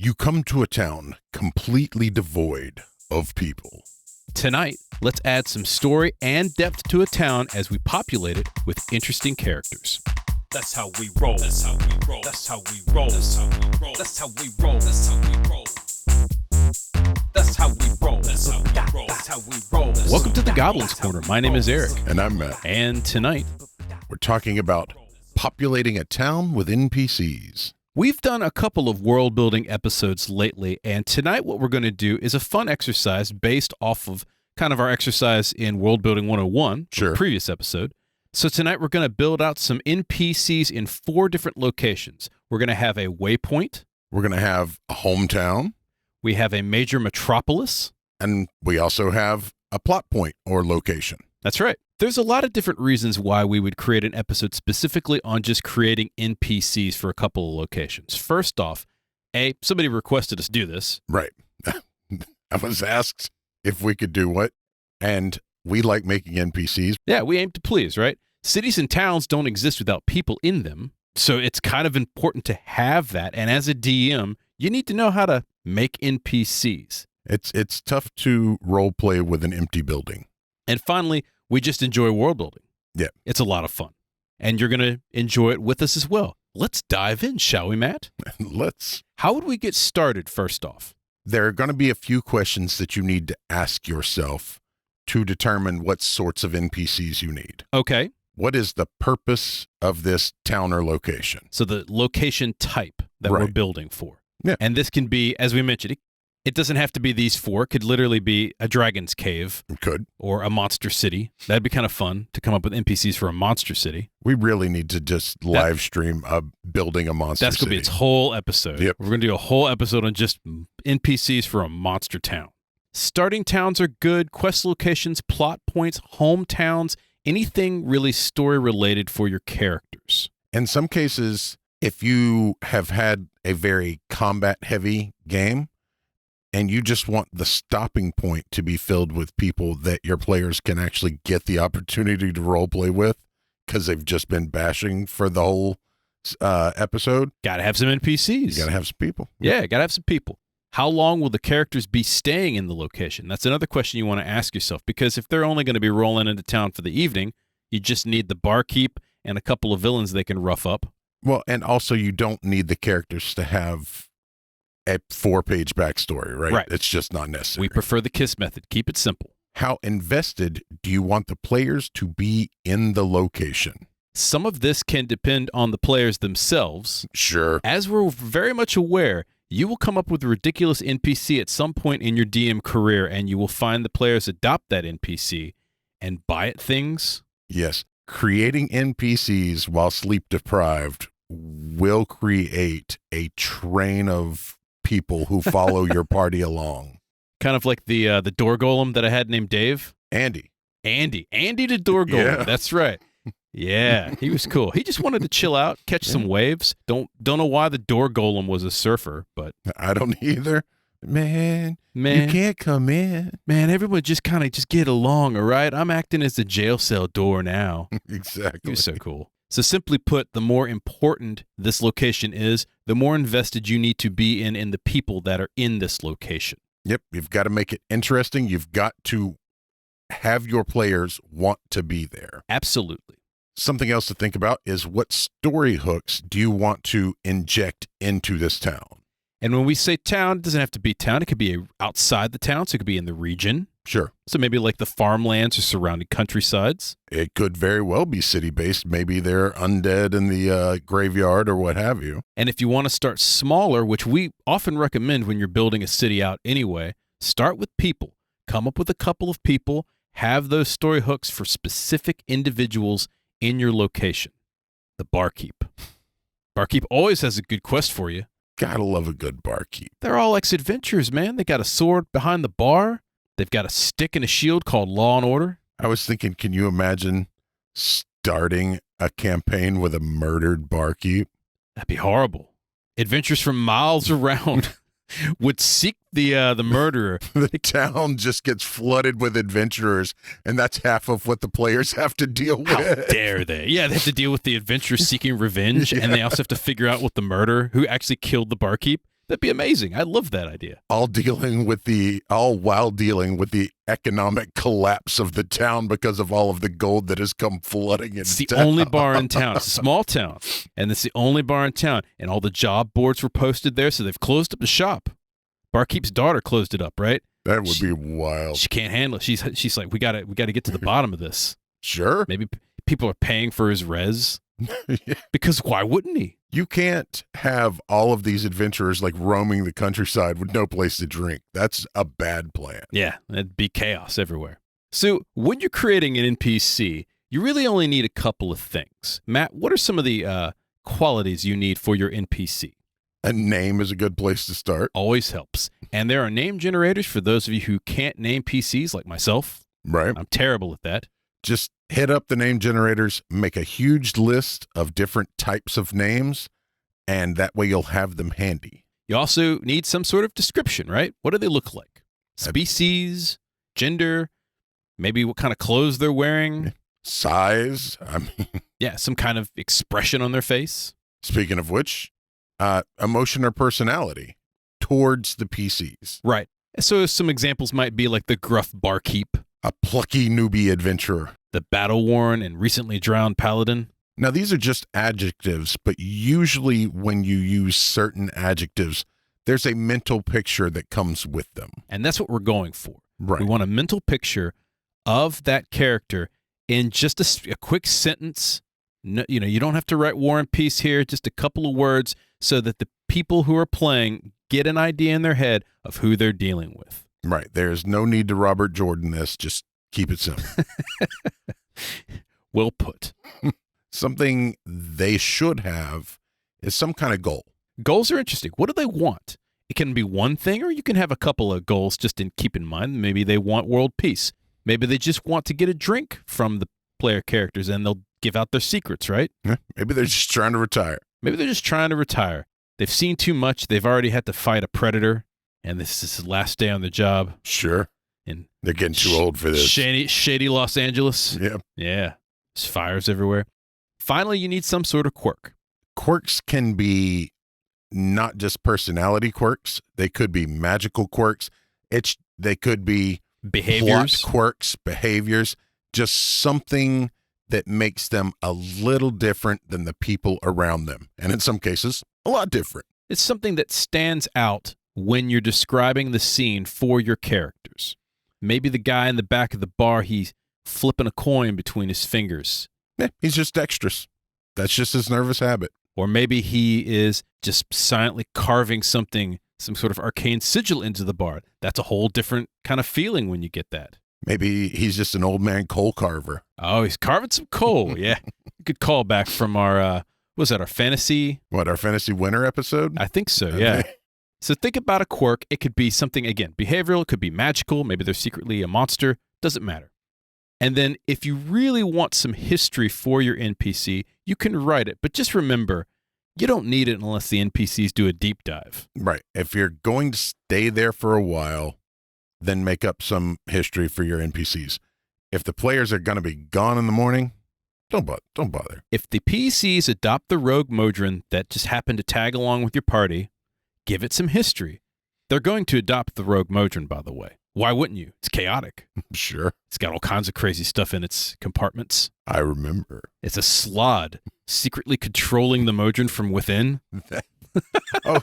You come to a town completely devoid of people. Tonight, let's add some story and depth to a town as we populate it with interesting characters. That's how we roll. That's how we roll. That's how we roll. That's how we roll. That's how we roll. That's how we roll. That's how we roll. That's how we roll. That's how we roll. Welcome to the Goblins Corner. My name is Eric. And I'm Matt. And tonight, We're talking about populating a town with NPCs. we've done a couple of world building episodes lately, and tonight what we're going to do is a fun exercise based off of kind of our exercise in World Building 101, Sure. the previous episode. So tonight we're going to build out some NPCs in 4 different locations. We're going to have a waypoint, We're going to have a hometown, we have a major metropolis. and we also have a plot point or location. That's right. There's a lot of different reasons why we would create an episode specifically on just creating NPCs for a couple of locations. First off, somebody requested us do this. Right. I was asked if we could do what, and we like making NPCs. Yeah, we aim to please, right? Cities and towns don't exist without people in them, so it's kind of important to have that. And as a DM, you need to know how to make NPCs. It's tough to role play with an empty building. And finally, we just enjoy world building. Yeah. It's a lot of fun. And you're going to enjoy it with us as well. Let's dive in, shall we, Matt? Let's. How would we get started first off? There are going to be a few questions that you need to ask yourself to determine what sorts of NPCs you need. Okay. What is the purpose of this town or location? So the location type that we're Right. building for. Yeah. And this can be, as we mentioned, it doesn't have to be these 4. It could literally be a dragon's cave It could. or a monster city. That'd be kind of fun to come up with NPCs for a monster city. We really need to just live stream building a monster That's going to be city. its whole episode. Yep. We're going to do a whole episode on just NPCs for a monster town. Starting towns are good. Quest locations, plot points, hometowns, anything really story related for your characters. In some cases, if you have had a very combat heavy game and you just want the stopping point to be filled with people that your players can actually get the opportunity to role play with because they've just been bashing for the whole episode, Got to have some NPCs. you got to have some people. Yeah, got to have some people. How long will the characters be staying in the location? That's another question you want to ask yourself, because if they're only going to be rolling into town for the evening, you just need the barkeep and a couple of villains they can rough up. Well, and also you don't need the characters to have a 4-page backstory, right? Right. It's just not necessary. We prefer the KISS method. Keep it simple. How invested do you want the players to be in the location? Some of this can depend on the players themselves. Sure. As we're very much aware, you will come up with a ridiculous NPC at some point in your DM career, and you will find the players adopt that NPC and buy it things. Yes. Creating NPCs while sleep deprived will create a train of people who follow your party along. Kind of like the door golem that I had named Dave. Andy. Andy the door golem. Yeah. That's right. Yeah, he was cool. He just wanted to chill out, catch some waves. Don't know why the door golem was a surfer, but I don't either. Man, you man, can't come in. everyone just kind of just get along, all right? I'm acting as the jail cell door now. He Exactly. was so cool. So simply put, the more important this location is, the more invested you need to be in the people that are in this location. Yep. You've got to make it interesting. You've got to have your players want to be there. Absolutely. Something else to think about is what story hooks do you want to inject into this town? And when we say town, it doesn't have to be town. It could be outside the town, so it could be in the region. Sure. So maybe like the farmlands or surrounding countrysides. It could very well be city-based. Maybe they're undead in the graveyard or what have you. And if you want to start smaller, which we often recommend when you're building a city out anyway, start with people. Come up with a couple of people, have those story hooks for specific individuals in your location. The barkeep. Barkeep always has a good quest for you. Gotta love a good barkeep. They're all ex-adventurers, man. They got a sword behind the bar. They've got a stick and a shield called Law and Order. I was thinking, can you imagine starting a campaign with a murdered barkeep? That'd be horrible. Adventures from miles around would seek the murderer. The town just gets flooded with adventurers, and that's half of what the players have to deal with. How dare they? Yeah, they have to deal with the adventurers seeking revenge, and they also have to figure out what the murderer who actually killed the barkeep. That'd be amazing. I love that idea. All while dealing with the economic collapse of the town because of all of the gold that has come flooding in It's the town. only bar in town. It's a small town, and it's the only bar in town. And all the job boards were posted there, so they've closed up the shop. Barkeep's daughter closed it up, right? That would be wild. She can't handle it. She's like, we gotta get to the bottom of this. Sure. Maybe people are paying for his res Yeah. because why wouldn't he? You can't have all of these adventurers like roaming the countryside with no place to drink. That's a bad plan. Yeah, it'd be chaos everywhere. So when you're creating an NPC, you really only need a couple of things. Matt, what are some of the qualities you need for your NPC? A name is a good place to start. Always helps. And there are name generators for those of you who can't name PCs like myself. Right. I'm terrible at that. Just hit up the name generators, make a huge list of different types of names, and that way you'll have them handy. You also need some sort of description, right? What do they look like? Species, gender, maybe what kind of clothes they're wearing. Size. I mean, Yeah, some kind of expression on their face. speaking of which, emotion or personality towards the PCs. Right. So some examples might be like the gruff barkeep, A plucky newbie adventurer. the battle-worn and recently drowned paladin. Now, these are just adjectives, but usually when you use certain adjectives, there's a mental picture that comes with them. And that's what we're going for. Right. We want a mental picture of that character in just a quick sentence. No, you don't have to write War and Peace here, just a couple of words so that the people who are playing get an idea in their head of who they're dealing with. Right. There's no need to Robert Jordan this. Just keep it simple. Well put. Something they should have is some kind of goal. Goals are interesting. What do they want? It can be one thing, or you can have a couple of goals just in keep in mind. Maybe they want world peace. Maybe they just want to get a drink from the player characters and they'll give out their secrets, right? Yeah, maybe they're just trying to retire. Maybe they're just trying to retire. They've seen too much. They've already had to fight a predator, and this is his last day on the job. Sure. And They're getting too old for this. shady Los Angeles. Yeah. Yeah. There's fires everywhere. Finally, you need some sort of quirk. Quirks can be not just personality quirks. They could be magical quirks. They could be Behaviors. plot quirks, behaviors, just something that makes them a little different than the people around them. And in some cases, a lot different. It's something that stands out when you're describing the scene for your characters. Maybe the guy in the back of the bar, he's flipping a coin between his fingers. Yeah, he's just dexterous. That's just his nervous habit. Or maybe he is just silently carving something, some sort of arcane sigil into the bar. That's a whole different kind of feeling when you get that. Maybe he's just an old man coal carver. Oh, he's carving some coal. Yeah. Good call back from our, what was that, our fantasy? What, our fantasy winter episode? I think so, yeah. Okay. So think about a quirk. It could be something, again, behavioral. It could be magical. Maybe they're secretly a monster. Doesn't matter. And then if you really want some history for your NPC, you can write it. But just remember, you don't need it unless the NPCs do a deep dive. Right. If you're going to stay there for a while, then make up some history for your NPCs. If the players are going to be gone in the morning, don't bother. If the PCs adopt the rogue Modron that just happened to tag along with your party, give it some history. They're going to adopt the rogue Modron, by the way. Why wouldn't you? It's chaotic. Sure. It's got all kinds of crazy stuff in its compartments. I remember. It's a slod secretly controlling the Modron from within. Oh,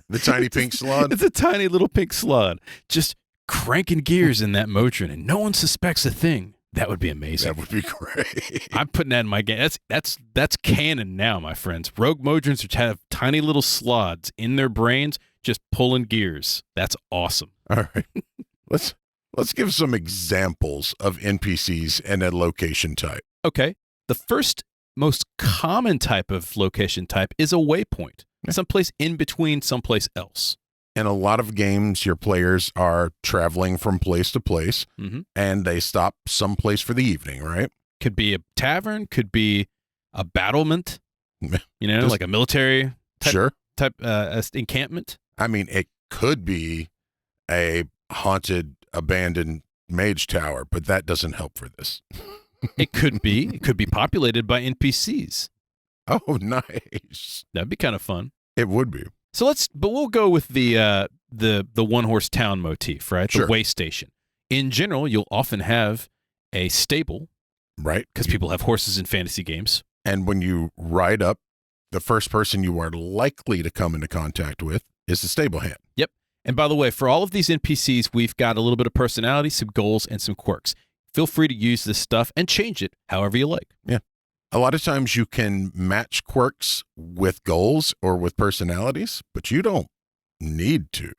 the tiny pink slot? It's a tiny little pink slod just cranking gears in that Modron, and no one suspects a thing. That would be amazing. That would be great. I'm putting that in my game. That's canon now, my friends. Rogue Modrons have tiny little slots in their brains just pulling gears. That's awesome. All right. Let's give some examples of NPCs and a location type. Okay. The first most common type of location type is a waypoint. Someplace in between someplace else. In a lot of games, your players are traveling from place to place, and they stop someplace for the evening, right? Could be a tavern, could be a battlement, like a military type encampment. I mean, it could be a haunted, abandoned mage tower, but that doesn't help for this. It could be populated by NPCs. Oh, nice. That'd be kind of fun. It would be. But we'll go with the one-horse town motif, right? Sure. The way station. In general, you'll often have a stable, right? Because people have horses in fantasy games. And when you ride up, the first person you are likely to come into contact with is the stable hand. Yep. And by the way, for all of these NPCs, we've got a little bit of personality, some goals, and some quirks. Feel free to use this stuff and change it however you like. Yeah. A lot of times you can match quirks with goals or with personalities, but you don't need to.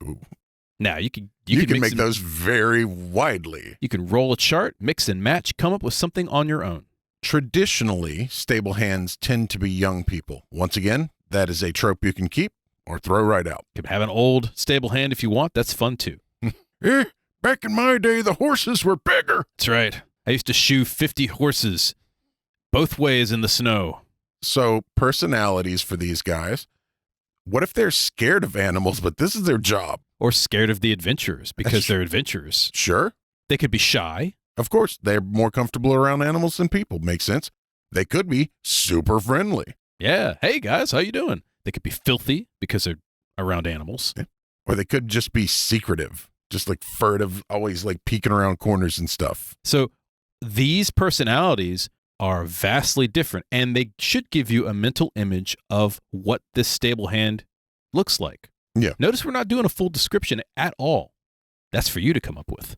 Now, you can make those vary widely. You can roll a chart, mix and match, come up with something on your own. Traditionally, stable hands tend to be young people. Once again, that is a trope you can keep or throw right out. You can have an old stable hand if you want. That's fun, too. Back in my day, the horses were bigger. That's right. I used to shoe 50 horses both ways in the snow. So, personalities for these guys. What if they're scared of animals, but this is their job? Or scared of the adventurers because they're adventurers. Sure. They could be shy. Of course, they're more comfortable around animals than people. Makes sense. They could be super friendly. Yeah. Hey, guys, how you doing? They could be filthy because they're around animals. Yeah. Or they could just be secretive, just like furtive, always like peeking around corners and stuff. So these personalities are vastly different, and they should give you a mental image of what this stable hand looks like. Yeah. Notice we're not doing a full description at all. That's for you to come up with.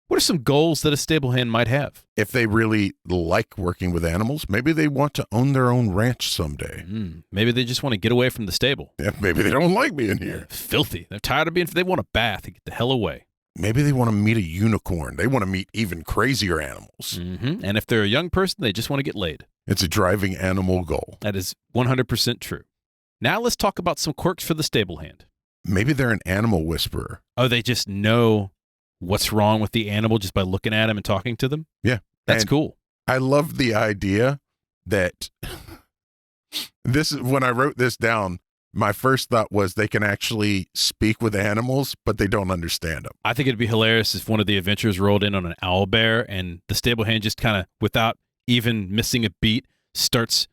What are some goals that a stable hand might have? If they really like working with animals, maybe they want to own their own ranch someday. Maybe they just want to get away from the stable. Yeah, maybe they don't like being here. Filthy. They're tired of being. They want a bath and get the hell away. Maybe they want to meet a unicorn. They want to meet even crazier animals. And if they're a young person, they just want to get laid. It's a driving animal goal. That is 100% true. Now let's talk about some quirks for the stable hand. Maybe they're an animal whisperer. Oh, they just know what's wrong with the animal just by looking at him and talking to them? Yeah. That's cool. I love the idea that this is when I wrote this down, my first thought was they can actually speak with animals, but they don't understand them. I think it'd be hilarious if one of the adventurers rolled in on an owl bear and the stable hand just kind of, without even missing a beat, starts,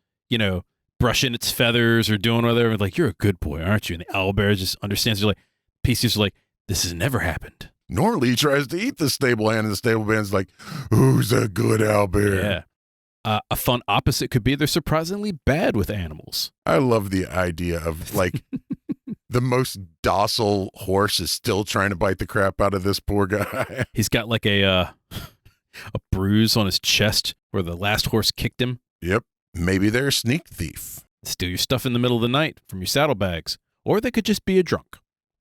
brushing its feathers or doing whatever. Like, you're a good boy, aren't you? And the owl bear just understands. They're like, PCs are like, this has never happened. Normally he tries to eat the stable hand, and the stable hand's like, who's a good owlbear? Yeah. A fun opposite could be they're surprisingly bad with animals. I love the idea of, like, the most docile horse is still trying to bite the crap out of this poor guy. He's got like a bruise on his chest where the last horse kicked him. Yep. Maybe they're a sneak thief. Steal your stuff in the middle of the night from your saddlebags. Or they could just be a drunk.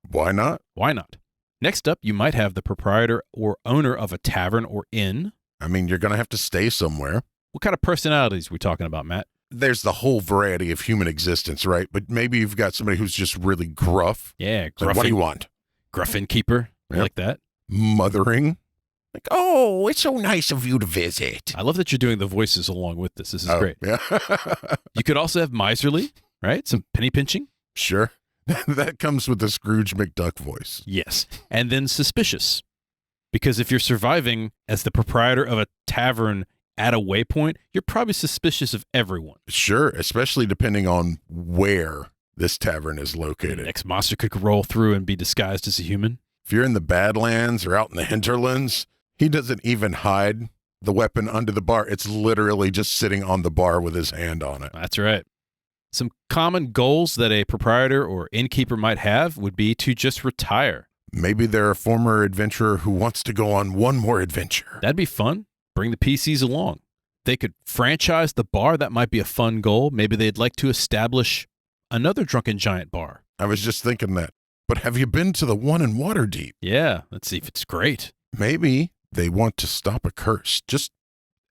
Why not? Why not? Next up, you might have the proprietor or owner of a tavern or inn. I mean, you're going to have to stay somewhere. What kind of personalities are we talking about, Matt? There's the whole variety of human existence, right? But maybe you've got somebody who's just really gruff. Yeah, gruff. Like, what do you want? Gruff innkeeper. I like that. Mothering. Like, oh, it's so nice of you to visit. I love that you're doing the voices along with this. This is great. Yeah. You could also have miserly, right? Some penny pinching. Sure. That comes with the Scrooge McDuck voice. Yes. And then suspicious. Because if you're surviving as the proprietor of a tavern at a waypoint, you're probably suspicious of everyone. Sure, especially depending on where this tavern is located. The next monster could roll through and be disguised as a human. If you're in the Badlands or out in the hinterlands, he doesn't even hide the weapon under the bar. It's literally just sitting on the bar with his hand on it. That's right. Some common goals that a proprietor or innkeeper might have would be to just retire. Maybe they're a former adventurer who wants to go on one more adventure. That'd be fun. Bring the PCs along. They could franchise the bar. That might be a fun goal. Maybe they'd like to establish another Drunken Giant bar. I was just thinking that. But have you been to the one in Waterdeep? Yeah, let's see if it's great. Maybe they want to stop a curse. Just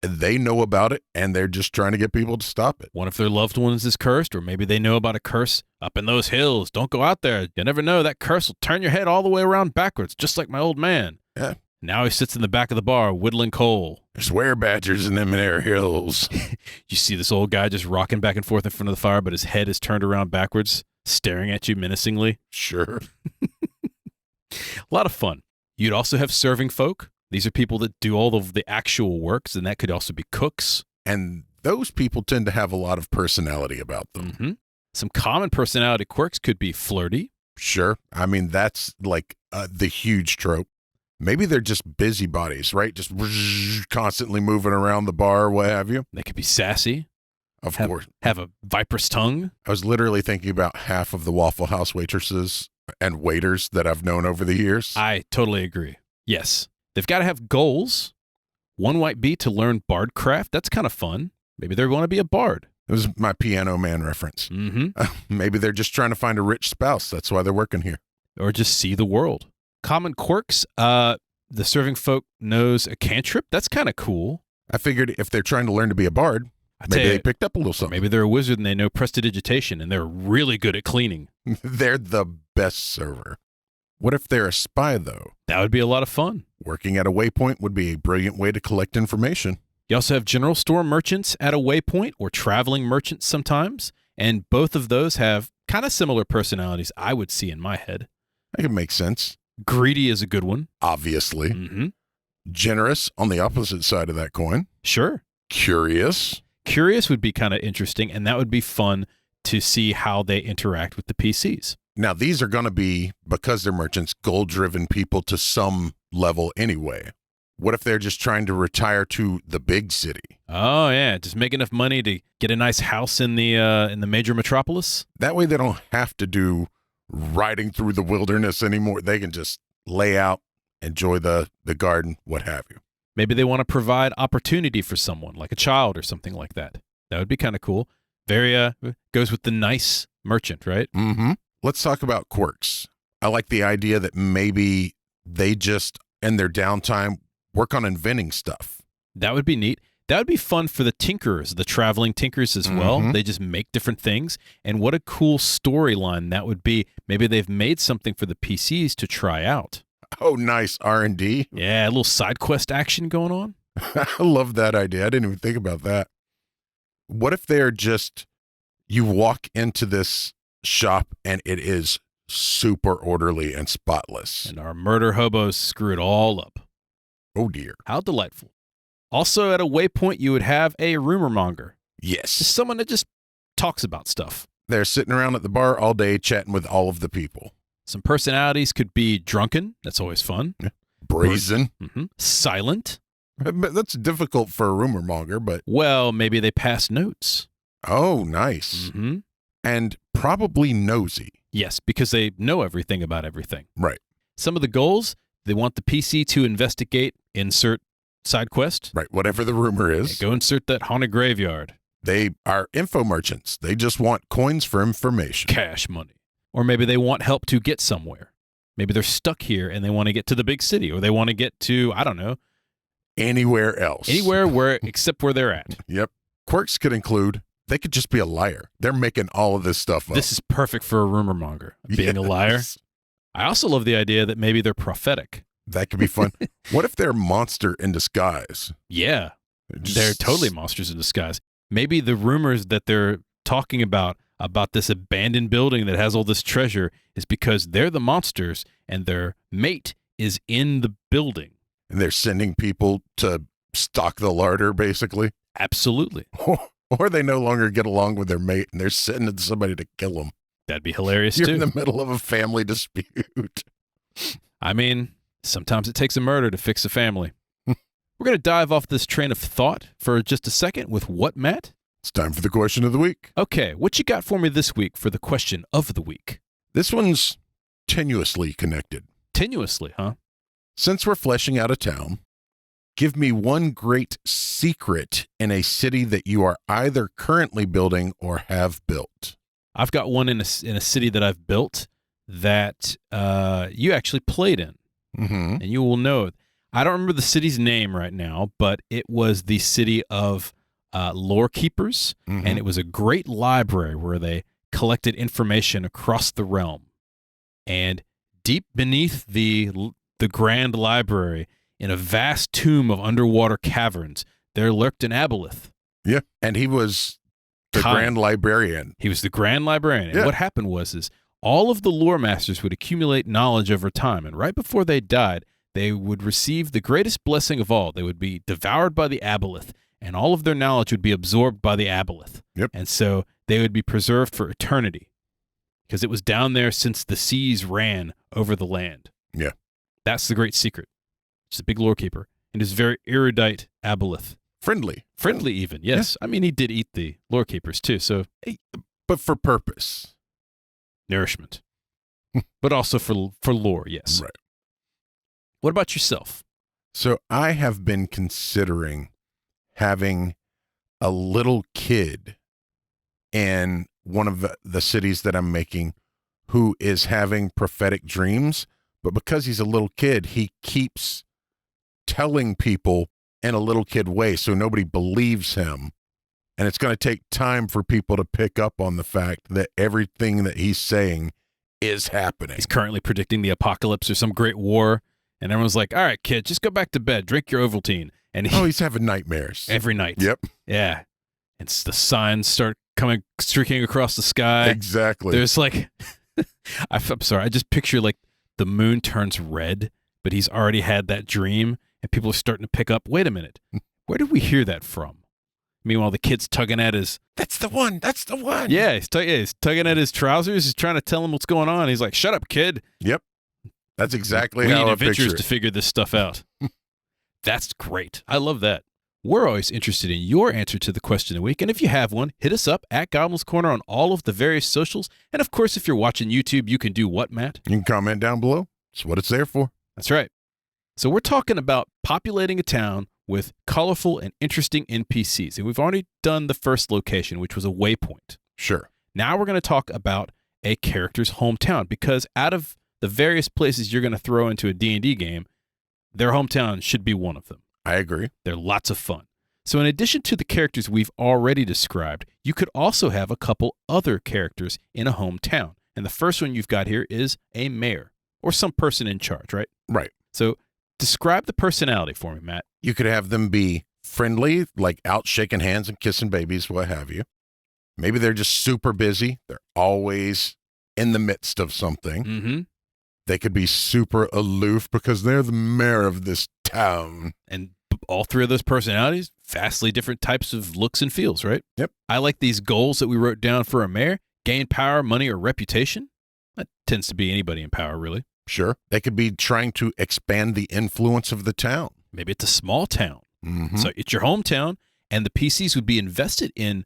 they know about it, and they're just trying to get people to stop it. One of their loved ones is cursed, or maybe they know about a curse up in those hills. Don't go out there. You never know. That curse will turn your head all the way around backwards, just like my old man. Yeah. Now he sits in the back of the bar, whittling coal. There's were-badgers in them there hills. You see this old guy just rocking back and forth in front of the fire, but his head is turned around backwards, staring at you menacingly. Sure. A lot of fun. You'd also have serving folk. These are people that do all of the actual works, and that could also be cooks. And those people tend to have a lot of personality about them. Mm-hmm. Some common personality quirks could be flirty, Sure. I mean, that's like the huge trope. Maybe they're just busybodies, right? Just constantly moving around the bar, what have you. They could be sassy. Of course. Have a viper's tongue. I was literally thinking about half of the Waffle House waitresses and waiters that I've known over the years. I totally agree. Yes. They've got to have goals. One might be to learn bardcraft. That's kind of fun. Maybe they want to be a bard. It was my Piano Man reference. Mm-hmm. Maybe they're just trying to find a rich spouse. That's why they're working here. Or just see the world. Common quirks. The serving folk knows a cantrip. That's kind of cool. I figured if they're trying to learn to be a bard, maybe they picked up a little something. Maybe they're a wizard and they know prestidigitation and they're really good at cleaning. They're the best server. What if they're a spy, though? That would be a lot of fun. Working at a waypoint would be a brilliant way to collect information. You also have general store merchants at a waypoint or traveling merchants sometimes. And both of those have kind of similar personalities I would see in my head. That can make sense. Greedy is a good one. Obviously. Mm-hmm. Generous on the opposite side of that coin. Sure. Curious. Curious would be kind of interesting, and that would be fun to see how they interact with the PCs. Now, these are going to be, because they're merchants, goal-driven people to some level anyway. What if they're just trying to retire to the big city? Oh, yeah. Just make enough money to get a nice house in the major metropolis? That way they don't have to do riding through the wilderness anymore. They can just lay out, enjoy the garden, what have you. Maybe they want to provide opportunity for someone, like a child or something like that. That would be kind of cool. Very goes with the nice merchant, right? Mm-hmm. Let's talk about quirks. I like the idea that maybe they just, in their downtime, work on inventing stuff. That would be neat. That would be fun for the tinkerers, the traveling tinkers as well. Mm-hmm. They just make different things. And what a cool storyline that would be. Maybe they've made something for the PCs to try out. Oh, nice. R&D. Yeah, a little side quest action going on. I love that idea. I didn't even think about that. What if they're just, you walk into this shop and it is super orderly and spotless. And our murder hobos screw it all up. Oh, dear. How delightful. Also, at a waypoint, you would have a rumor monger. Yes. Just someone that just talks about stuff. They're sitting around at the bar all day chatting with all of the people. Some personalities could be drunken. That's always fun. Brazen. Mm-hmm. Silent. But that's difficult for a rumor monger, but... Well, maybe they pass notes. Oh, nice. Mm-hmm. And probably nosy. Yes, because they know everything about everything. Right. Some of the goals, they want the PC to investigate, insert side quest. Right, whatever the rumor is. Go insert that haunted graveyard. They are info merchants. They just want coins for information. Cash money. Or maybe they want help to get somewhere. Maybe they're stuck here and they want to get to the big city, or they want to get to, I don't know. Anywhere else. Anywhere except where they're at. Yep. Quirks could include, they could just be a liar. They're making all of this stuff up. This is perfect for a rumor monger, being a liar. I also love the idea that maybe they're prophetic. That could be fun. What if they're monster in disguise? Yeah. They're totally monsters in disguise. Maybe the rumors that they're talking about this abandoned building that has all this treasure is because they're the monsters and their mate is in the building. And they're sending people to stock the larder, basically. Absolutely. Or they no longer get along with their mate and they're sending somebody to kill them. That'd be hilarious, You're too. in the middle of a family dispute. I mean, sometimes it takes a murder to fix a family. We're going to dive off this train of thought for just a second with what, Matt? It's time for the question of the week. Okay, what you got for me this week for the question of the week? This one's tenuously connected. Tenuously, huh? Since we're fleshing out a town, give me one great secret in a city that you are either currently building or have built. I've got one in a city that I've built that you actually played in, Mm-hmm. and you will know it. I don't remember the city's name right now, but it was the city of lore keepers, Mm-hmm. and it was a great library where they collected information across the realm. And deep beneath the grand library, in a vast tomb of underwater caverns, there lurked an aboleth. Yeah, and he was the grand librarian. He was the grand librarian. And Yeah. what happened was all of the lore masters would accumulate knowledge over time, and right before they died, they would receive the greatest blessing of all. They would be devoured by the aboleth, and all of their knowledge would be absorbed by the aboleth. Yep. And so they would be preserved for eternity. because it was down there since the seas ran over the land. Yeah. That's the great secret. It's a big lore keeper. And his very erudite aboleth. Friendly. Friendly even, yes. Yeah. I mean, he did eat the lore keepers too, so. But for purpose. Nourishment. But also for lore, yes. Right. What about yourself? So I have been considering having a little kid in one of the cities that I'm making who is having prophetic dreams, but because he's a little kid, he keeps telling people in a little kid way, so nobody believes him. And it's going to take time for people to pick up on the fact that everything that he's saying is happening. He's currently predicting the apocalypse or some great war, and everyone's like, all right, kid, just go back to bed, drink your Ovaltine. And he's having nightmares. Every night. Yep. Yeah. And the signs start streaking across the sky. Exactly. There's like, I'm sorry, I just picture like the moon turns red, but he's already had that dream, and people are starting to pick up, wait a minute, where did we hear that from? Meanwhile, the kid's tugging at his... That's the one. That's the one. Yeah, he's tugging at his trousers. He's trying to tell him what's going on. He's like, shut up, kid. Yep. That's exactly we how need I adventurers picture it. to figure this stuff out. That's great. I love that. We're always interested in your answer to the question of the week. And if you have one, hit us up at Goblin's Corner on all of the various socials. And of course, if you're watching YouTube, you can do what, Matt? You can comment down below. That's what it's there for. That's right. So we're talking about populating a town with colorful and interesting NPCs. And we've already done the first location, which was a waypoint. Sure. Now we're going to talk about a character's hometown, because out of the various places you're going to throw into a D&D game, their hometown should be one of them. I agree. They're lots of fun. So in addition to the characters we've already described, you could also have a couple other characters in a hometown. And the first one you've got here is a mayor, or some person in charge, right? Right. So describe the personality for me, Matt. You could have them be friendly, like out shaking hands and kissing babies, what have you. Maybe they're just super busy. They're always in the midst of something. Mm-hmm. They could be super aloof because they're the mayor of this town. And all three of those personalities, vastly different types of looks and feels, right? Yep. I like these goals that we wrote down for a mayor. Gain power, money, or reputation. That tends to be anybody in power, really. Sure. They could be trying to expand the influence of the town. Maybe it's a small town. Mm-hmm. So it's your hometown, and the PCs would be invested in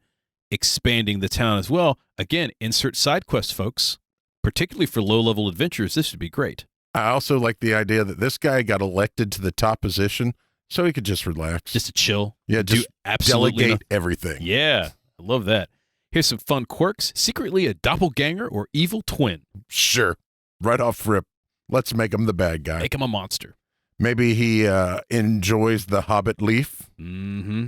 expanding the town as well. Again, insert side quest, folks. Particularly for low-level adventurers, this would be great. I also like the idea that this guy got elected to the top position so he could just relax. Just to chill. Yeah, do just absolutely delegate everything. Yeah, I love that. Here's some fun quirks. Secretly a doppelganger or evil twin. Sure. Right off rip. Let's make him the bad guy. Make him a monster. Maybe he enjoys the Hobbit leaf. Mm-hmm.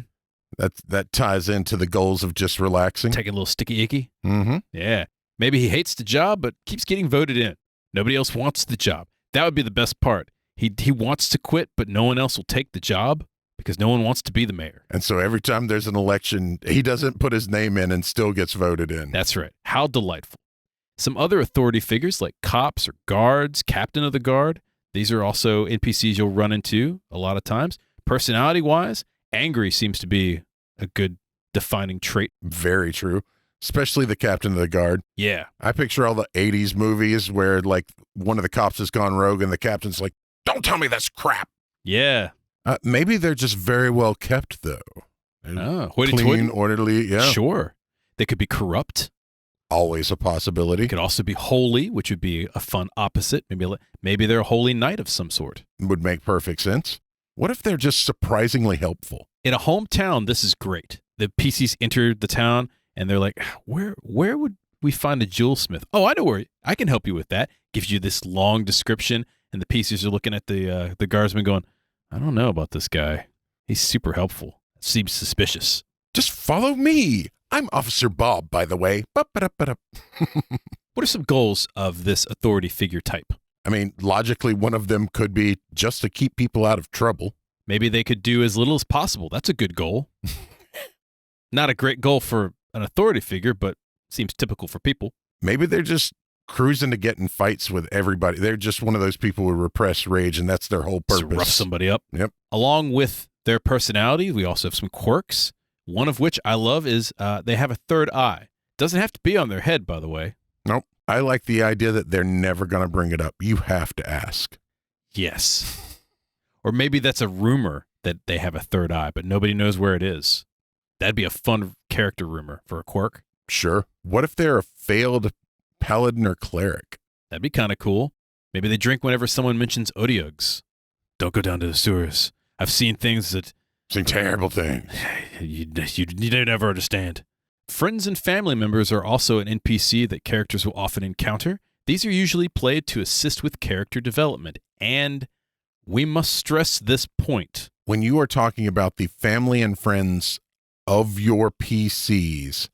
That ties into the goals of just relaxing. Take a little sticky icky. Mm-hmm. Yeah. Maybe he hates the job, but keeps getting voted in. Nobody else wants the job. That would be the best part. He wants to quit, but no one else will take the job because no one wants to be the mayor. And so every time there's an election, he doesn't put his name in and still gets voted in. That's right. How delightful. Some other authority figures like cops or guards, captain of the guard. These are also NPCs you'll run into a lot of times. Personality-wise, angry seems to be a good defining trait. Very true. Especially the captain of the guard. Yeah. I picture all the 80s movies where, like, one of the cops has gone rogue and the captain's like, don't tell me that's crap. Yeah. Maybe they're just very well kept, though. Oh, clean, orderly, yeah. Sure. They could be corrupt. Always a possibility. They could also be holy, which would be a fun opposite. Maybe they're a holy knight of some sort. Would make perfect sense. What if they're just surprisingly helpful? In a hometown, this is great. The PCs enter the town, and they're like, where would we find a jewelsmith? Oh, I know where. I can help you with that. Gives you this long description, and the PCs are looking at the guardsman going, I don't know about this guy. He's super helpful. Seems suspicious. Just follow me. I'm Officer Bob, by the way. What are some goals of this authority figure type? I mean, logically, one of them could be just to keep people out of trouble. Maybe they could do as little as possible. That's a good goal. Not a great goal for an authority figure, but seems typical for people. Maybe they're just cruising to get in fights with everybody. They're just one of those people who repress rage, and that's their whole purpose. Just rough somebody up. Yep. Along with their personality, we also have some quirks. One of which I love is they have a third eye. Doesn't have to be on their head, by the way. Nope. I like the idea that they're never going to bring it up. You have to ask. Yes. Or maybe that's a rumor that they have a third eye, but nobody knows where it is. That'd be a fun character rumor for a quirk. Sure. What if they're a failed paladin or cleric? That'd be kind of cool. Maybe they drink whenever someone mentions Odiogs. Don't go down to the sewers. I've seen things that... Seen terrible things. You never understand. Friends and family members are also an NPC that characters will often encounter. These are usually played to assist with character development. And we must stress this point. When you are talking about the family and friends of your PCs,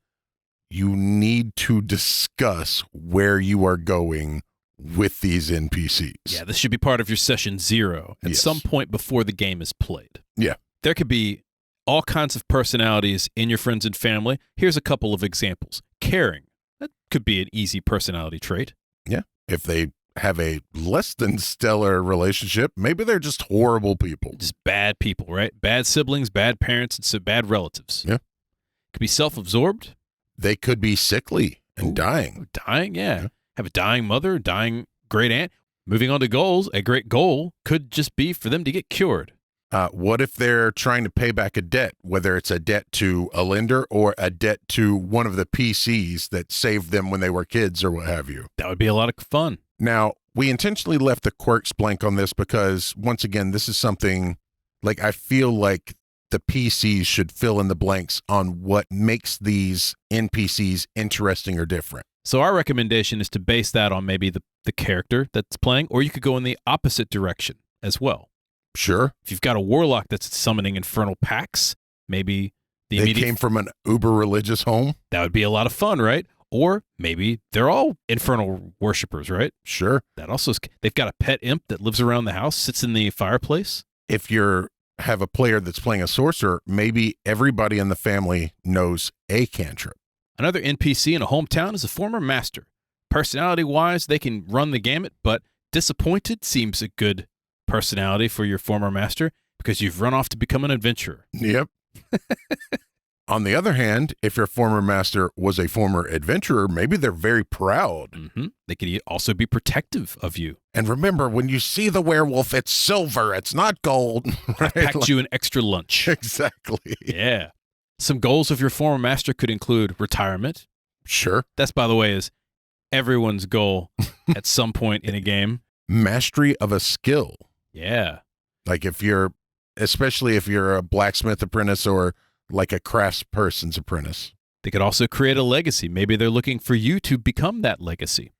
you need to discuss where you are going with these NPCs. Yeah, this should be part of your session 0 at some point before the game is played. Yeah. There could be all kinds of personalities in your friends and family. Here's a couple of examples. Caring. That could be an easy personality trait. Yeah. If they have a less than stellar relationship, maybe they're just horrible people. Just bad people, right? Bad siblings, bad parents, and so bad relatives. Yeah. Could be self-absorbed. They could be sickly and dying. Dying, yeah. Have a dying mother, dying great aunt. Moving on to goals, a great goal could just be for them to get cured. What if they're trying to pay back a debt, whether it's a debt to a lender or a debt to one of the PCs that saved them when they were kids or what have you? That would be a lot of fun. Now, we intentionally left the quirks blank on this because, once again, this is something like I feel like the PCs should fill in the blanks on what makes these NPCs interesting or different. So our recommendation is to base that on maybe the character that's playing, or you could go in the opposite direction as well. Sure. If you've got a warlock that's summoning infernal packs, maybe they came from an uber religious home. That would be a lot of fun, right? Or maybe they're all infernal worshipers, right? Sure. That also they've got a pet imp that lives around the house, sits in the fireplace. If you have a player that's playing a sorcerer, maybe everybody in the family knows a cantrip. Another NPC in a hometown is a former master. Personality-wise, they can run the gamut, but disappointed seems a good personality for your former master because you've run off to become an adventurer. Yep. On the other hand, if your former master was a former adventurer, maybe they're very proud. Mm-hmm. They could also be protective of you. And remember, when you see the werewolf, it's silver. It's not gold. Right? I packed you an extra lunch. Exactly. Yeah. Some goals of your former master could include retirement. Sure. That's, by the way, is everyone's goal at some point in a game. Mastery of a skill. Yeah. Like especially if you're a blacksmith apprentice or like a craftsperson's apprentice. They could also create a legacy. Maybe they're looking for you to become that legacy.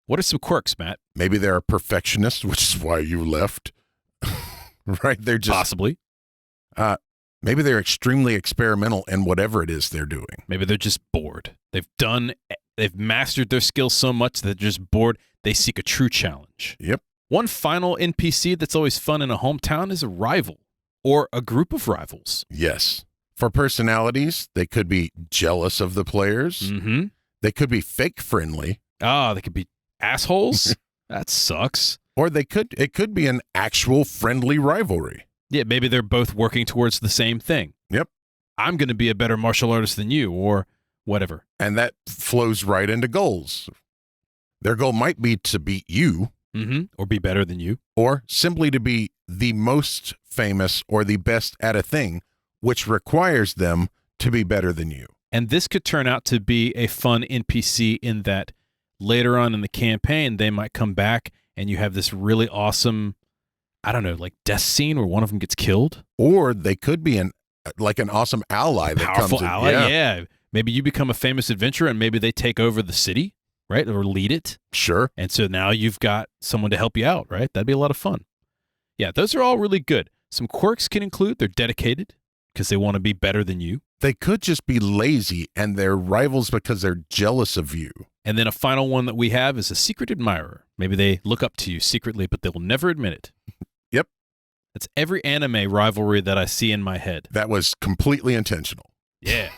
What are some quirks, Matt? Maybe they're a perfectionist, which is why you left. Right? They're just... Possibly. Maybe they're extremely experimental in whatever it is they're doing. Maybe they're just bored. They've mastered their skills so much that they're just bored. They seek a true challenge. Yep. One final NPC that's always fun in a hometown is a rival or a group of rivals. Yes. For personalities, they could be jealous of the players. Mm-hmm. They could be fake friendly. They could be assholes. That sucks. Or it could be an actual friendly rivalry. Yeah, maybe they're both working towards the same thing. Yep. I'm going to be a better martial artist than you, or whatever. And that flows right into goals. Their goal might be to beat you. Mm-hmm. Or be better than you. Or simply to be the most famous or the best at a thing, which requires them to be better than you. And this could turn out to be a fun NPC in that later on in the campaign, they might come back and you have this really awesome, I don't know, like death scene where one of them gets killed. Or they could be an awesome ally. Powerful ally, yeah. Maybe you become a famous adventurer and maybe they take over the city, right? Or lead it. Sure. And so now you've got someone to help you out, right? That'd be a lot of fun. Yeah, those are all really good. Some quirks can include they're dedicated because they want to be better than you. They could just be lazy and they're rivals because they're jealous of you. And then a final one that we have is a secret admirer. Maybe they look up to you secretly, but they will never admit it. Yep. That's every anime rivalry that I see in my head. That was completely intentional. Yeah.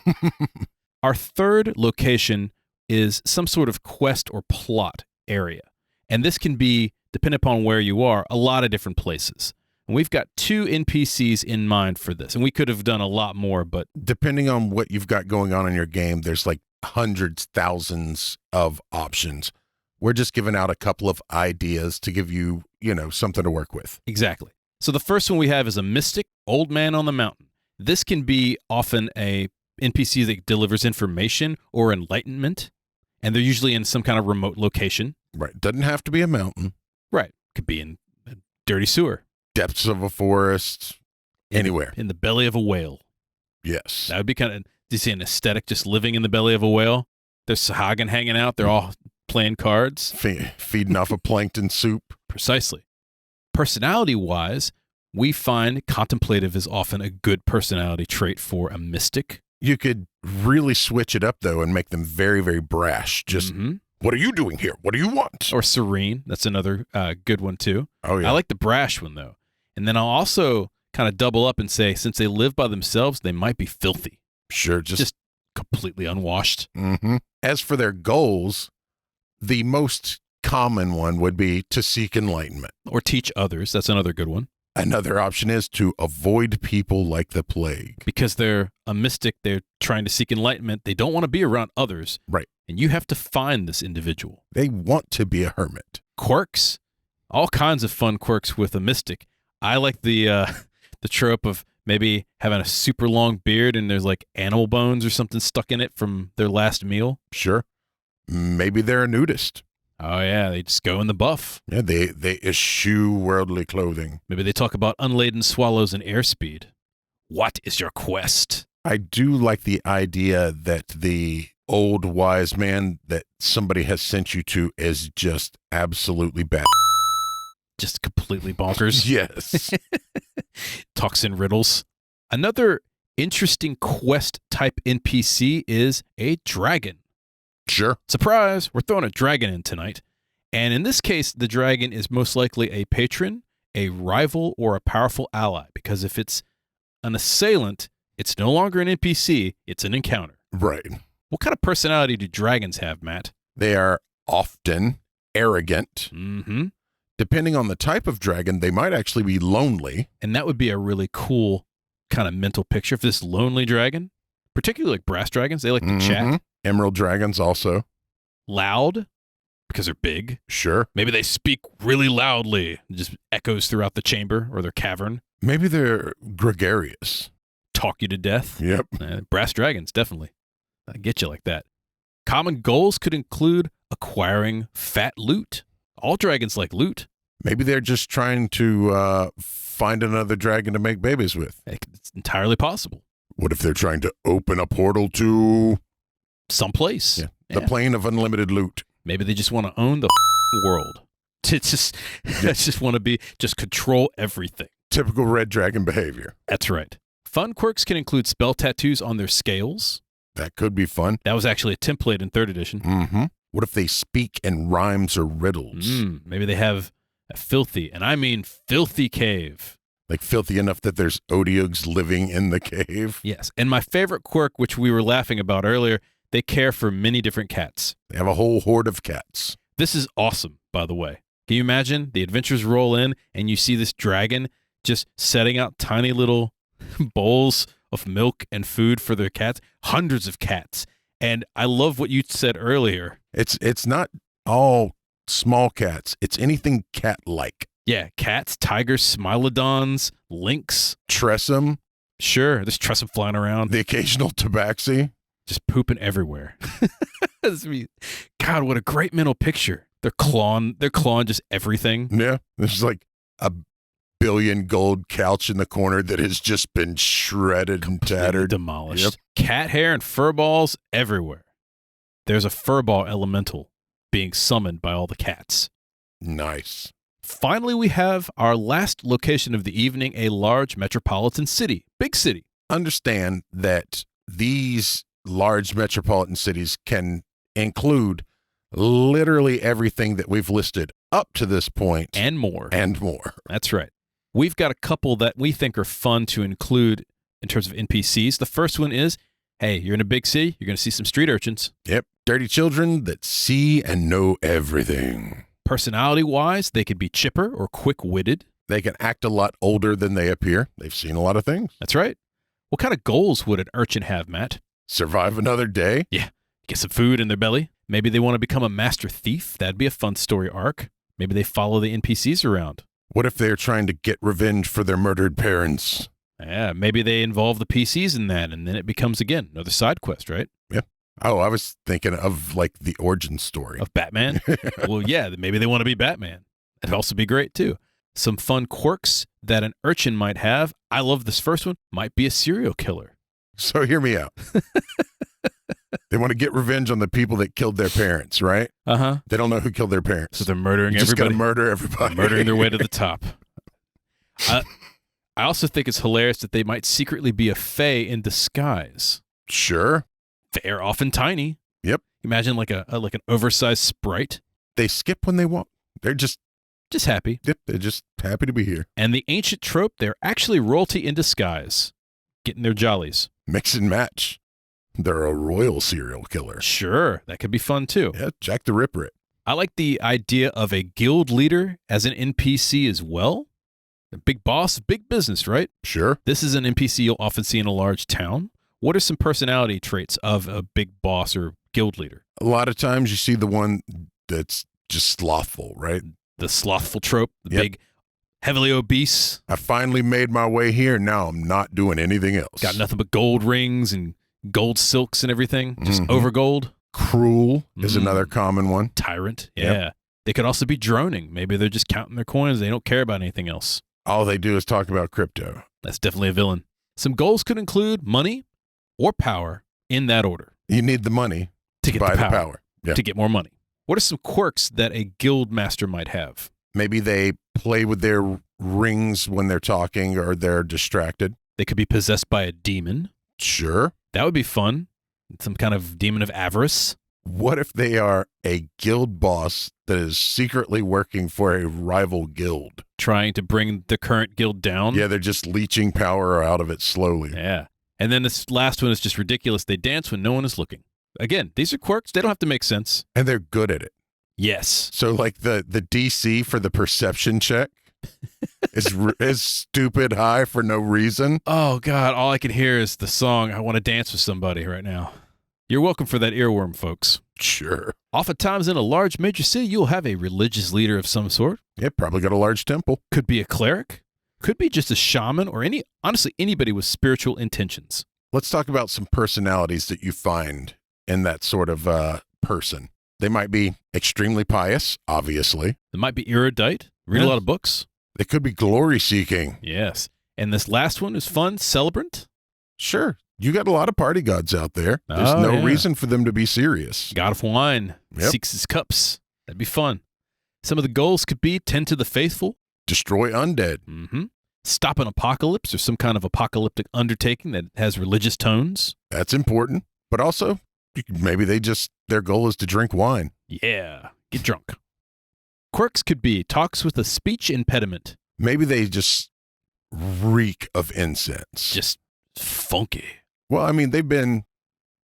Our third location is some sort of quest or plot area. And this can be, depending upon where you are, a lot of different places. And we've got 2 NPCs in mind for this. And we could have done a lot more, but... Depending on what you've got going on in your game, there's like hundreds, thousands of options. We're just giving out a couple of ideas to give you, something to work with. Exactly. So the first one we have is a mystic, old man on the mountain. This can be often a NPC that delivers information or enlightenment, and they're usually in some kind of remote location. Right. Doesn't have to be a mountain. Right. Could be in a dirty sewer. Depths of a forest. Anywhere. In the belly of a whale. Yes. That would be kind of, do you see an aesthetic just living in the belly of a whale? There's Sahagin hanging out. They're all playing cards. Feeding off a plankton soup. Precisely. Personality-wise, we find contemplative is often a good personality trait for a mystic. You could really switch it up, though, and make them very, very brash. Just, What are you doing here? What do you want? Or serene. That's another good one, too. Oh, yeah. I like the brash one, though. And then I'll also kind of double up and say, since they live by themselves, they might be filthy. Sure. Just completely unwashed. Mm-hmm. As for their goals, the most common one would be to seek enlightenment. Or teach others. That's another good one. Another option is to avoid people like the plague. Because they're a mystic, they're trying to seek enlightenment. They don't want to be around others. Right. And you have to find this individual. They want to be a hermit. Quirks. All kinds of fun quirks with a mystic. I like the trope of maybe having a super long beard and there's like animal bones or something stuck in it from their last meal. Sure. Maybe they're a nudist. Oh, yeah. They just go in the buff. Yeah, they eschew worldly clothing. Maybe they talk about unladen swallows and airspeed. What is your quest? I do like the idea that the old wise man that somebody has sent you to is just absolutely bad. Just completely bonkers. Yes. Talks in riddles. Another interesting quest type NPC is a dragon. Sure. Surprise, we're throwing a dragon in tonight. And in this case, the dragon is most likely a patron, a rival, or a powerful ally. Because if it's an assailant, it's no longer an NPC, it's an encounter. Right. What kind of personality do dragons have, Matt? They are often arrogant. Mm-hmm. Depending on the type of dragon, they might actually be lonely. And that would be a really cool kind of mental picture for this lonely dragon. Particularly like brass dragons, they like to chat. Emerald dragons also. Loud, because they're big. Sure. Maybe they speak really loudly. It just echoes throughout the chamber or their cavern. Maybe they're gregarious. Talk you to death. Yep. Brass dragons, definitely. I get you like that. Common goals could include acquiring fat loot. All dragons like loot. Maybe they're just trying to find another dragon to make babies with. It's entirely possible. What if they're trying to open a portal to someplace? Yeah. The plane of unlimited loot. Maybe they just want to own the world. Just want to just control everything. Typical red dragon behavior. That's right. Fun quirks can include spell tattoos on their scales. That could be fun. That was actually a template in 3rd edition. Mm-hmm. What if they speak in rhymes or riddles? Maybe they have a filthy, and I mean filthy cave. Like filthy enough that there's Odiogs living in the cave? Yes. And my favorite quirk, which we were laughing about earlier, they care for many different cats. They have a whole horde of cats. This is awesome, by the way. Can you imagine? The adventures roll in, and you see this dragon just setting out tiny little bowls of milk and food for their cats. Hundreds of cats. And I love what you said earlier. It's not all small cats. It's anything cat-like. Yeah, cats, tigers, smilodons, lynx. Tressum. Sure, there's tressum flying around. The occasional tabaxi. Just pooping everywhere. God, what a great mental picture. They're clawing just everything. Yeah, there's like a billion gold couch in the corner that has just been shredded and tattered. Demolished. Yep. Cat hair and fur balls everywhere. There's a furball elemental being summoned by all the cats. Nice. Finally, we have our last location of the evening, a large metropolitan city. Big city. Understand that these large metropolitan cities can include literally everything that we've listed up to this point. And more. And more. That's right. We've got a couple that we think are fun to include in terms of NPCs. The first one is, hey, you're in a big city, you're going to see some street urchins. Yep. Dirty children that see and know everything. Personality-wise, they could be chipper or quick-witted. They can act a lot older than they appear. They've seen a lot of things. That's right. What kind of goals would an urchin have, Matt? Survive another day. Yeah. Get some food in their belly. Maybe they want to become a master thief. That'd be a fun story arc. Maybe they follow the NPCs around. What if they're trying to get revenge for their murdered parents? Yeah, maybe they involve the PCs in that, and then it becomes, again, another side quest, right? Yeah. Oh, I was thinking of like the origin story. Of Batman? Well, yeah, maybe they want to be Batman. That'd also be great, too. Some fun quirks that an urchin might have. I love this first one. Might be a serial killer. So hear me out. They want to get revenge on the people that killed their parents, right? Uh-huh. They don't know who killed their parents. So they're murdering Just everybody. going to murder everybody. Murdering their way to the top. I also think it's hilarious that they might secretly be a fae in disguise. Sure. They're often tiny. Yep. Imagine like an oversized sprite. They skip when they walk. They're just happy. Yep, they're just happy to be here. And the ancient trope, they're actually royalty in disguise. Getting their jollies. Mix and match. They're a royal serial killer. Sure, that could be fun too. Yeah, Jack the Ripper it. I like the idea of a guild leader as an NPC as well. The big boss, big business, right? Sure. This is an NPC you'll often see in a large town. What are some personality traits of a big boss or guild leader? A lot of times you see the one that's just slothful, right? The slothful trope, the Yep. big, heavily obese. I finally made my way here. Now I'm not doing anything else. Got nothing but gold rings and gold silks and everything. Just Mhm. over gold. Cruel is Mm. another common one. Tyrant. Yep. Yeah. They could also be droning. Maybe they're just counting their coins. They don't care about anything else. All they do is talk about crypto. That's definitely a villain. Some goals could include money or power in that order. You need the money To get buy the the power. power. Yeah. To get more money. What are some quirks that a guild master might have? Maybe they play with their rings when they're talking or they're distracted. They could be possessed by a demon. Sure. That would be fun. Some kind of demon of avarice. What if they are a guild boss that is secretly working for a rival guild? Trying to bring the current guild down. Yeah, they're just leeching power out of it slowly. Yeah. And then this last one is just ridiculous. They dance when no one is looking. Again, these are quirks. They don't have to make sense. And they're good at it. Yes. So like the DC for the perception check is stupid high for no reason. Oh, God. All I can hear is the song, I Want to Dance with Somebody right now. You're welcome for that earworm, folks. Sure. Oftentimes in a large major city, you'll have a religious leader of some sort. Yeah, probably got a large temple. Could be a cleric. Could be just a shaman or honestly, anybody with spiritual intentions. Let's talk about some personalities that you find in that sort of person. They might be extremely pious, obviously. They might be erudite, read a lot of books. They could be glory seeking. Yes. And this last one is fun, celebrant. Sure. You got a lot of party gods out there. There's Oh, no yeah. reason for them to be serious. God of wine, Yep. seeks his cups. That'd be fun. Some of the goals could be tend to the faithful. Destroy undead. Mm-hmm. Stop an apocalypse or some kind of apocalyptic undertaking that has religious tones. That's important. But also, maybe their goal is to drink wine. Yeah, get drunk. Quirks could be talks with a speech impediment. Maybe they just reek of incense. Just funky. Well, I mean, they've been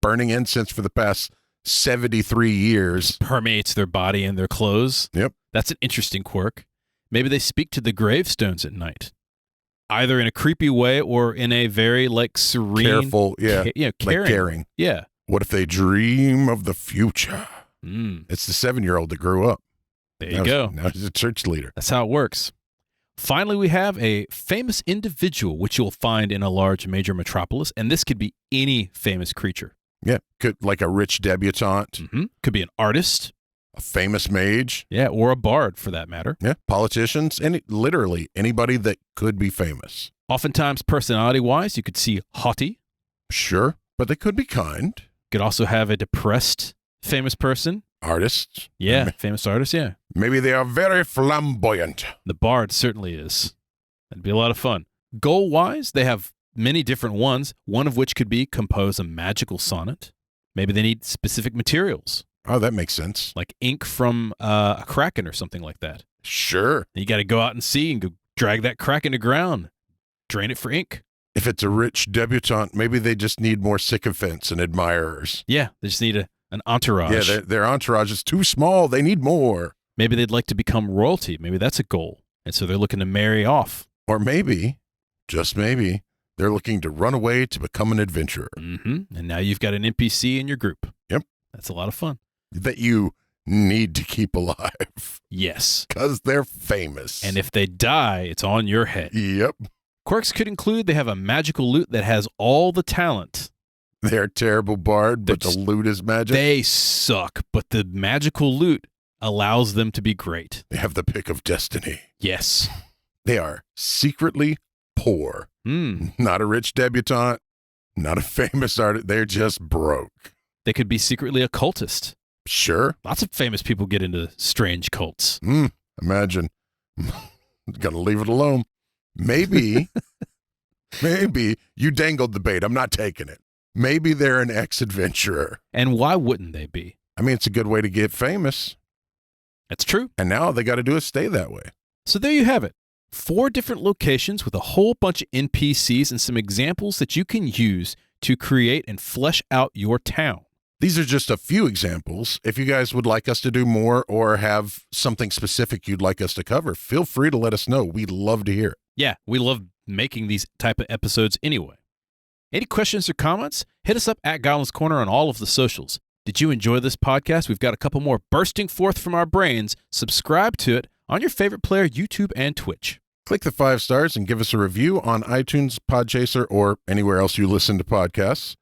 burning incense for the past 73 years. Permeates their body and their clothes. Yep. That's an interesting quirk. Maybe they speak to the gravestones at night, either in a creepy way or in a very serene, Careful. Yeah. caring. Like caring. Yeah. What if they dream of the future? Mm, It's the 7-year-old that grew up. there you go. Now he's a church leader. That's how it works. Finally, we have a famous individual, which you'll find in a large major metropolis, and this could be any famous creature. Yeah. Could like a rich debutante, Mm-hmm. Could be an artist, a famous mage. yeah, or a bard for that matter. Yeah. Politicians. Literally anybody that could be famous. Oftentimes, personality-wise, you could see haughty. Sure. But they could be kind. Could also have a depressed famous person. Artists. Yeah, famous artist, yeah. Maybe they are very flamboyant. The bard certainly is. That'd be a lot of fun. Goal-wise, they have many different ones, one of which could be compose a magical sonnet. Maybe they need specific materials, Oh, that makes sense. like ink from a kraken or something like that. Sure. You got to go out and see and go drag that kraken to ground, drain it for ink. If it's a rich debutante, maybe they just need more sycophants and admirers. Yeah, they just need an entourage. Yeah, their entourage is too small. They need more. Maybe they'd like to become royalty. Maybe that's a goal. And so they're looking to marry off. Or maybe, just maybe, they're looking to run away to become an adventurer. Mm-hmm. And now you've got an NPC in your group. Yep. That's a lot of fun. that you need to keep alive. Yes. Because they're famous. And if they die, it's on your head. Yep. Quirks could include they have a magical loot that has all the talent. They're a terrible bard, but the loot is magic. They suck, but the magical loot allows them to be great. They have the pick of destiny. Yes. They are secretly poor. Not a rich debutante, not a famous artist. They're just broke. They could be secretly a cultist. Sure. Lots of famous people get into strange cults. Imagine. Gonna leave it alone. Maybe you dangled the bait. I'm not taking it. Maybe they're an ex-adventurer. And why wouldn't they be? I mean, it's a good way to get famous. That's true. And now all they got to do is stay that way. So there you have it. 4 different locations with a whole bunch of NPCs and some examples that you can use to create and flesh out your town. These are just a few examples. If you guys would like us to do more or have something specific you'd like us to cover, feel free to let us know. We'd love to hear it. Yeah, we love making these type of episodes anyway. Any questions or comments? Hit us up at Goblin's Corner on all of the socials. Did you enjoy this podcast? We've got a couple more bursting forth from our brains. Subscribe to it on your favorite player, YouTube and Twitch. Click the 5 stars and give us a review on iTunes, Podchaser, or anywhere else you listen to podcasts.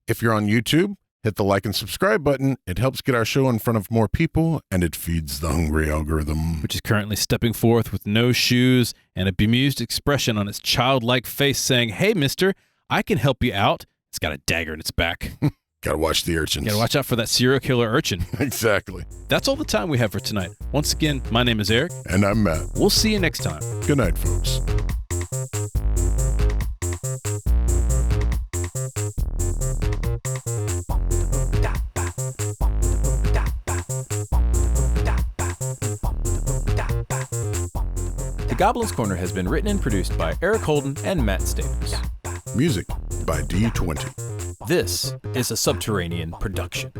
If you're on YouTube, hit the like and subscribe button. It helps get our show in front of more people, and it feeds the hungry algorithm. Which is currently stepping forth with no shoes and a bemused expression on its childlike face saying, "Hey, mister, I can help you out." It's got a dagger in its back. Gotta watch the urchins. Gotta watch out for that serial killer urchin. Exactly. That's all the time we have for tonight. Once again, my name is Eric. And I'm Matt. We'll see you next time. Good night, folks. The Goblin's Corner has been written and produced by Eric Holden and Matt Staples. Music by D20. This is a Subterranean production.